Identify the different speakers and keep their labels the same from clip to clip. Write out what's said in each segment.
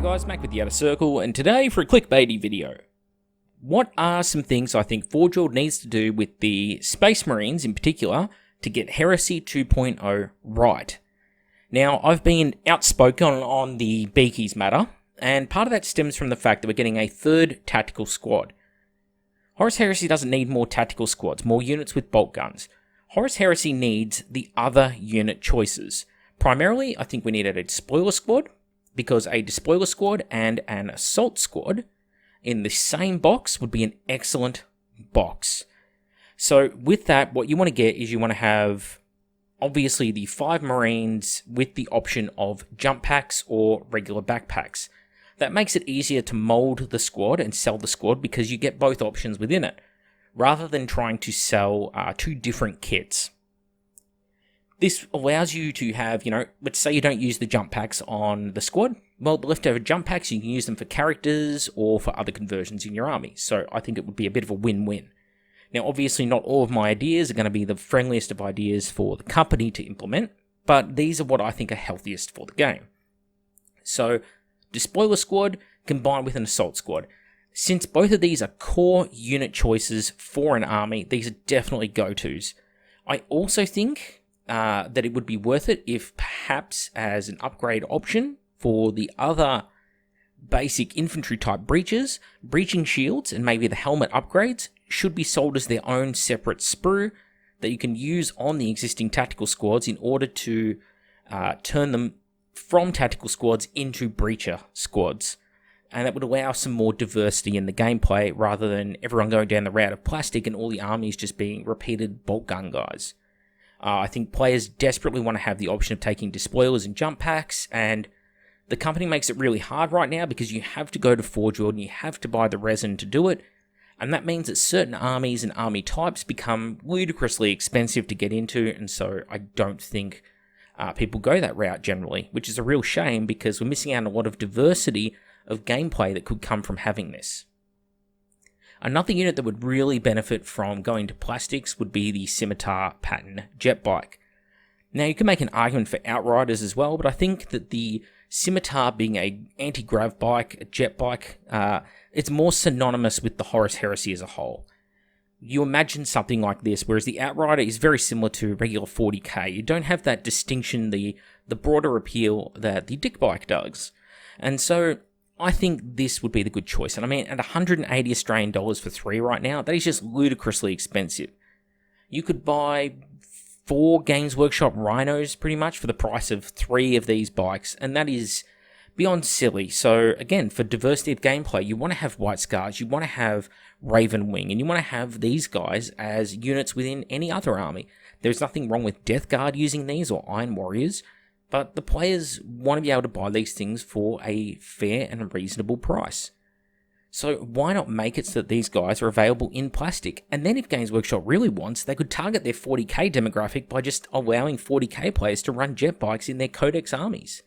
Speaker 1: guys, Mac with the Outer Circle, and today for a clickbaity video. What are some things I think Forge World needs to do with the Space Marines in particular to get Heresy 2.0 right? Now, I've been outspoken on the Beakies matter, and part of that stems from the fact that we're getting a third tactical squad. Horus Heresy doesn't need more tactical squads, more units with bolt guns. Horus Heresy needs the other unit choices. Primarily, I think we needed a Despoiler squad, because a Despoiler squad and an Assault squad in the same box would be an excellent box. So with that, what you want to get is you want to have, obviously, the 5 Marines with the option of jump packs or regular backpacks. That makes it easier to mold the squad and sell the squad because you get both options within it, rather than trying to sell 2 different kits. This allows you to have, let's say you don't use the jump packs on the squad. Well, the leftover jump packs, you can use them for characters or for other conversions in your army. So I think it would be a bit of a win-win. Now, obviously, not all of my ideas are going to be the friendliest of ideas for the company to implement, but these are what I think are healthiest for the game. So, Despoiler squad combined with an Assault squad. Since both of these are core unit choices for an army, these are definitely go-tos. I also think that it would be worth it if perhaps as an upgrade option for the other basic infantry type breaches, breaching shields and maybe the helmet upgrades should be sold as their own separate sprue that you can use on the existing tactical squads in order to turn them from tactical squads into breacher squads. And that would allow some more diversity in the gameplay rather than everyone going down the route of plastic and all the armies just being repeated bolt gun guys. I think players desperately want to have the option of taking despoilers and jump packs, and the company makes it really hard right now because you have to go to Forge World and you have to buy the resin to do it, and that means that certain armies and army types become ludicrously expensive to get into, and so I don't think people go that route generally, which is a real shame because we're missing out on a lot of diversity of gameplay that could come from having this. Another unit that would really benefit from going to plastics would be the Scimitar pattern jet bike. Now, you can make an argument for Outriders as well, but I think that the Scimitar being an anti-grav bike, a jet bike, it's more synonymous with the Horus Heresy as a whole. You imagine something like this, whereas the Outrider is very similar to regular 40k. You don't have that distinction, the broader appeal that the dick bike does. And so I think this would be the good choice. And I mean, at 180 Australian dollars for 3 right now, that is just ludicrously expensive. You could buy 4 Games Workshop Rhinos pretty much for the price of 3 of these bikes, and that is beyond silly. So again, for diversity of gameplay, you want to have White Scars, you want to have Raven Wing, and you want to have these guys as units within any other army. There's nothing wrong with Death Guard using these or Iron Warriors, but the players want to be able to buy these things for a fair and a reasonable price. So why not make it so that these guys are available in plastic? And then if Games Workshop really wants, they could target their 40k demographic by just allowing 40k players to run jet bikes in their Codex armies.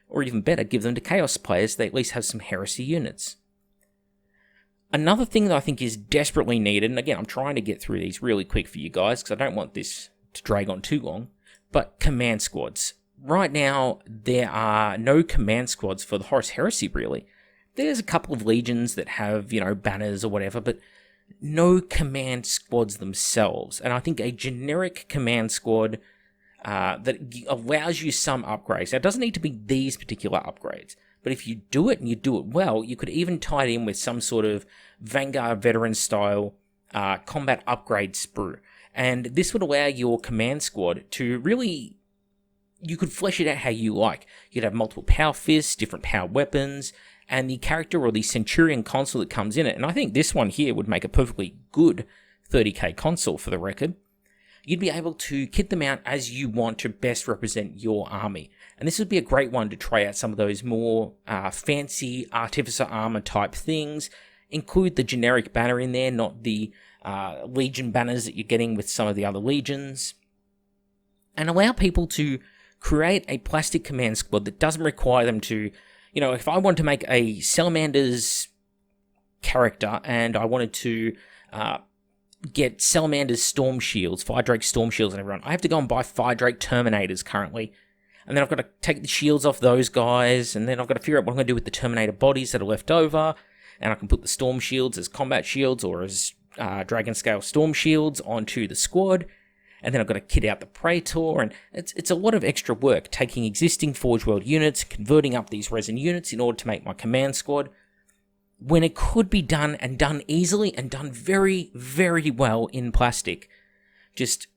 Speaker 1: Or even better, give them to Chaos players so they at least have some Heresy units. Another thing that I think is desperately needed, and again, I'm trying to get through these really quick for you guys because I don't want this to drag on too long, but command squads. Right now, there are no command squads for the Horus Heresy, really. There's a couple of legions that have, banners or whatever, but no command squads themselves. And I think a generic command squad that allows you some upgrades. Now, it doesn't need to be these particular upgrades, but if you do it and you do it well, you could even tie it in with some sort of Vanguard veteran-style combat upgrade sprue. And this would allow your command squad to really... You could flesh it out how you like. You'd have multiple power fists, different power weapons, and the character or the Centurion console that comes in it. And I think this one here would make a perfectly good 30k console for the record. You'd be able to kit them out as you want to best represent your army. And this would be a great one to try out some of those more fancy Artificer armor type things. Include the generic banner in there, not the Legion banners that you're getting with some of the other Legions. And allow people to create a plastic command squad that doesn't require them to, if I wanted to make a Salamander's character and I wanted to get Salamander's Storm Shields, Fire Drake Storm Shields and everyone, I have to go and buy Fire Drake Terminators currently. And then I've got to take the shields off those guys, and then I've got to figure out what I'm going to do with the Terminator bodies that are left over, and I can put the Storm shields as combat shields or as Dragon Scale Storm shields onto the squad, and then I've got to kit out the Praetor, and it's a lot of extra work, taking existing Forge World units, converting up these resin units in order to make my command squad, when it could be done, and done easily, and done very, very well in plastic. Just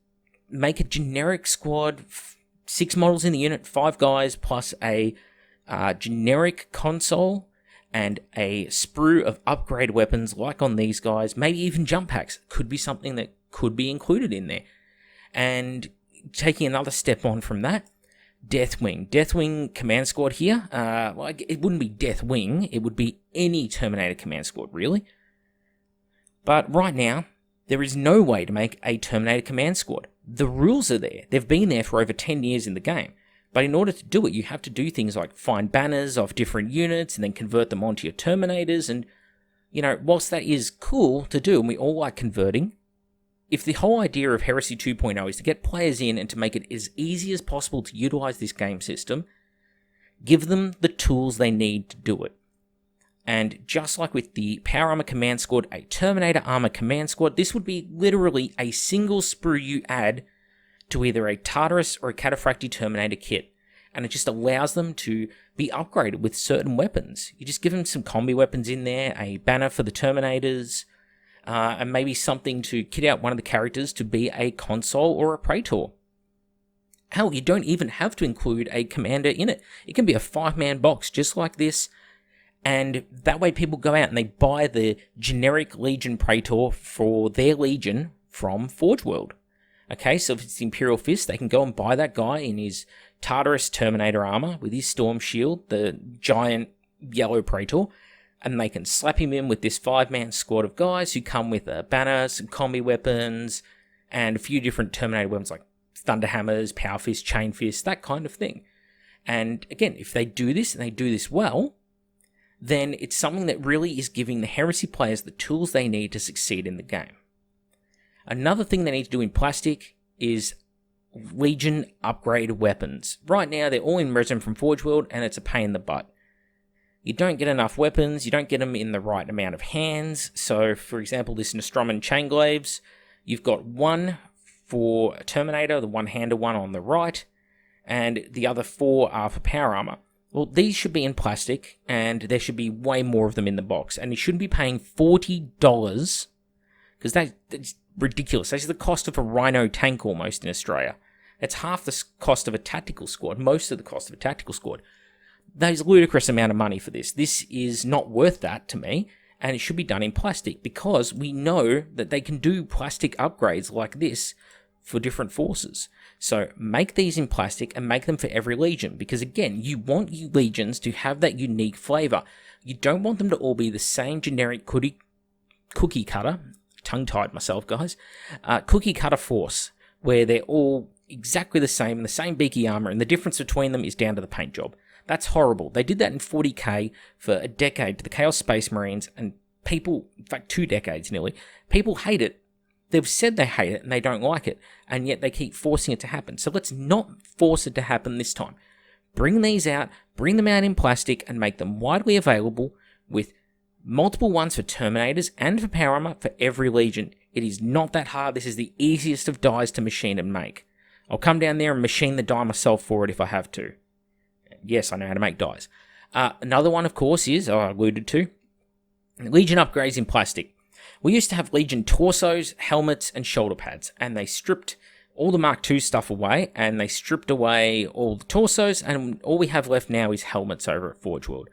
Speaker 1: make a generic squad, 6 models in the unit, 5 guys, plus a generic console, and a sprue of upgrade weapons like on these guys, maybe even jump packs. Could be something that could be included in there. And taking another step on from that, Deathwing. Deathwing command squad here. Well, it wouldn't be Deathwing, it would be any Terminator command squad, really. But right now, there is no way to make a Terminator command squad. The rules are there. They've been there for over 10 years in the game. But in order to do it, you have to do things like find banners of different units and then convert them onto your Terminators. And, you know, whilst that is cool to do, and we all like converting, if the whole idea of Heresy 2.0 is to get players in and to make it as easy as possible to utilize this game system, give them the tools they need to do it. And just like with the Power Armor Command Squad, a Terminator Armor Command Squad, this would be literally a single sprue you add to either a Tartarus or a Cataphractii Terminator kit. And it just allows them to be upgraded with certain weapons. You just give them some combi weapons in there, a banner for the Terminators, and maybe something to kit out one of the characters to be a console or a Praetor. Hell, you don't even have to include a commander in it. It can be a 5-man box just like this, and that way people go out and they buy the generic Legion Praetor for their Legion from Forge World. Okay, so if it's Imperial Fist, they can go and buy that guy in his Tartarus Terminator armor with his Storm Shield, the giant yellow Praetor, and they can slap him in with this 5-man squad of guys who come with a banner, some combi weapons, and a few different Terminator weapons like Thunder Hammers, Power Fist, Chain Fist, that kind of thing. And again, if they do this, and they do this well, then it's something that really is giving the Heresy players the tools they need to succeed in the game. Another thing they need to do in plastic is Legion upgrade weapons. Right now, they're all in resin from Forge World, and it's a pain in the butt. You don't get enough weapons, you don't get them in the right amount of hands. So, for example, this Nostroman Chainglaves, you've got one for a Terminator, the one-handed one on the right, and the other 4 are for power armor. Well, these should be in plastic, and there should be way more of them in the box. And you shouldn't be paying $40, because that's ridiculous. That's the cost of a Rhino tank almost in Australia. That's half the cost of a tactical squad, most of the cost of a tactical squad. There's a ludicrous amount of money for this. This is not worth that to me, and it should be done in plastic, because we know that they can do plastic upgrades like this for different forces. So make these in plastic and make them for every Legion, because again, you want your Legions to have that unique flavor. You don't want them to all be the same generic cookie cutter, tongue-tied myself, guys, cookie cutter force, where they're all exactly the same, in the same beaky armor, and the difference between them is down to the paint job. That's horrible. They did that in 40k for a decade to the Chaos Space Marines, and people, in fact 2 decades nearly, people hate it. They've said they hate it and they don't like it, and yet they keep forcing it to happen. So let's not force it to happen this time. Bring these out, bring them out in plastic, and make them widely available with multiple ones for Terminators and for power armor for every Legion. It is not that hard. This is the easiest of dies to machine and make. I'll come down there and machine the die myself for it if I have to. Yes, I know how to make dies. Another one, of course, is, I alluded to, Legion upgrades in plastic. We used to have Legion torsos, helmets, and shoulder pads, and they stripped all the Mark II stuff away, and they stripped away all the torsos, and all we have left now is helmets over at Forge World.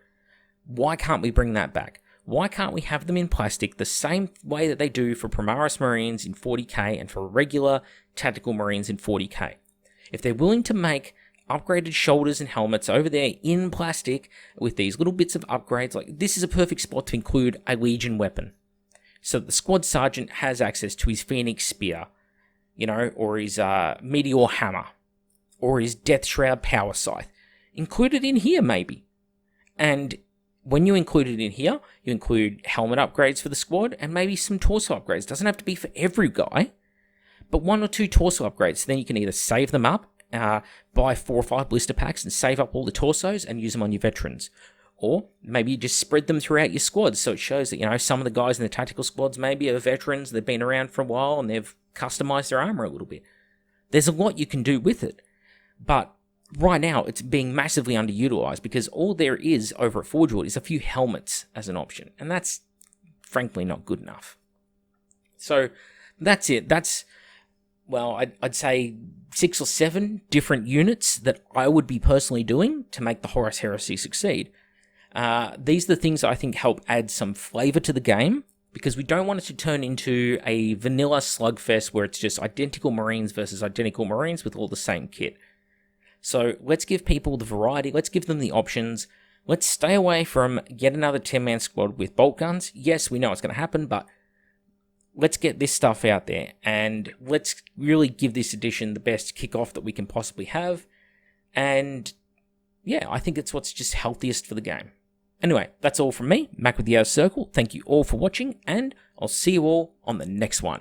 Speaker 1: Why can't we bring that back? Why can't we have them in plastic the same way that they do for Primaris Marines in 40k and for regular Tactical Marines in 40k? If they're willing to make upgraded shoulders and helmets over there in plastic with these little bits of upgrades, like this is a perfect spot to include a Legion weapon. So the squad sergeant has access to his Phoenix Spear, or his Meteor Hammer, or his Death Shroud Power Scythe. Include it in here, maybe. And when you include it in here, you include helmet upgrades for the squad and maybe some torso upgrades. Doesn't have to be for every guy, but 1 or 2 torso upgrades. So then you can either save them up buy 4 or 5 blister packs and save up all the torsos and use them on your veterans. Or maybe you just spread them throughout your squads, so it shows that, some of the guys in the tactical squads maybe are veterans, they've been around for a while, and they've customized their armor a little bit. There's a lot you can do with it, but right now it's being massively underutilized because all there is over at Forge World is a few helmets as an option, and that's frankly not good enough. So that's it. That's, well, I'd say 6 or 7 different units that I would be personally doing to make the Horus Heresy succeed. These are the things I think help add some flavor to the game, because we don't want it to turn into a vanilla slugfest where it's just identical Marines versus identical Marines with all the same kit. So let's give people the variety, let's give them the options, let's stay away from yet another 10-man squad with bolt guns. Yes, we know it's going to happen, but let's get this stuff out there, and let's really give this edition the best kickoff that we can possibly have. And yeah, I think it's what's just healthiest for the game. Anyway, that's all from me, Mac with the Outer Circle. Thank you all for watching, and I'll see you all on the next one.